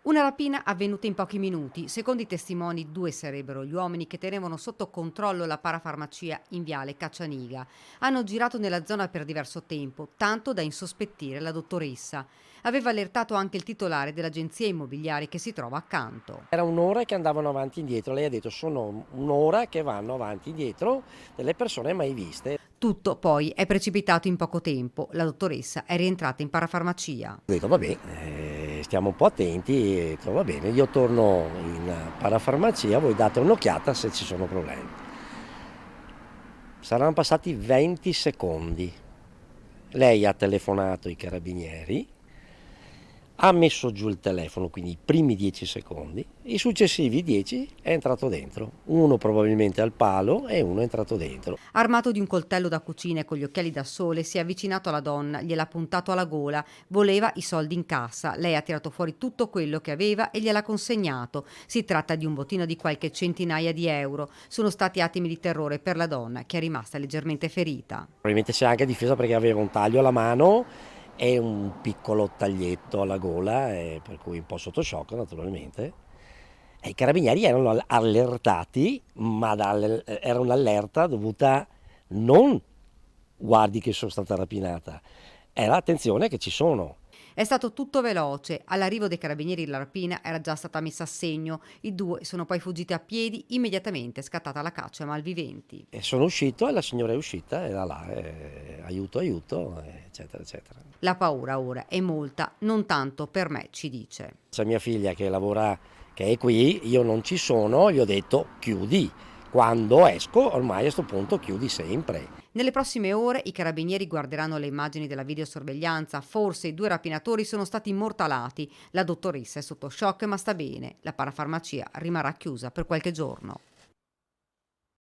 Una rapina avvenuta in pochi minuti. Secondo i testimoni, due sarebbero gli uomini che tenevano sotto controllo la parafarmacia in viale Caccianiga. Hanno girato nella zona per diverso tempo, tanto da insospettire la dottoressa. Aveva allertato anche il titolare dell'agenzia immobiliare che si trova accanto. Era un'ora che andavano avanti e indietro, lei ha detto sono un'ora che vanno avanti e indietro delle persone mai viste. Tutto poi è precipitato in poco tempo. La dottoressa è rientrata in parafarmacia. Ho detto vabbè, stiamo un po' attenti, e ho detto va bene, io torno in parafarmacia, voi date un'occhiata se ci sono problemi. Saranno passati 20 secondi. Lei ha telefonato ai carabinieri, ha messo giù il telefono, quindi i primi 10 secondi, i successivi 10 è entrato dentro. Uno probabilmente al palo e uno è entrato dentro. Armato di un coltello da cucina e con gli occhiali da sole, si è avvicinato alla donna, gliel'ha puntato alla gola, voleva i soldi in cassa. Lei ha tirato fuori tutto quello che aveva e gliel'ha consegnato. Si tratta di un bottino di qualche centinaia di euro. Sono stati attimi di terrore per la donna, che è rimasta leggermente ferita. Probabilmente si è anche difesa perché aveva un taglio alla mano e un piccolo taglietto alla gola, per cui un po' sotto shock naturalmente. E i carabinieri erano allertati, ma era un'allerta dovuta non guardi che sono stata rapinata, era attenzione che ci sono. È stato tutto veloce. All'arrivo dei carabinieri la rapina era già stata messa a segno. I due sono poi fuggiti a piedi, immediatamente è scattata la caccia ai malviventi. E sono uscito e la signora è uscita, era là, aiuto, aiuto, eccetera, eccetera. La paura ora è molta, non tanto per me, ci dice. C'è mia figlia che lavora, che è qui, io non ci sono, gli ho detto chiudi. Quando esco, ormai a questo punto chiudi sempre. Nelle prossime ore i carabinieri guarderanno le immagini della videosorveglianza. Forse i due rapinatori sono stati immortalati. La dottoressa è sotto shock ma sta bene. La parafarmacia rimarrà chiusa per qualche giorno.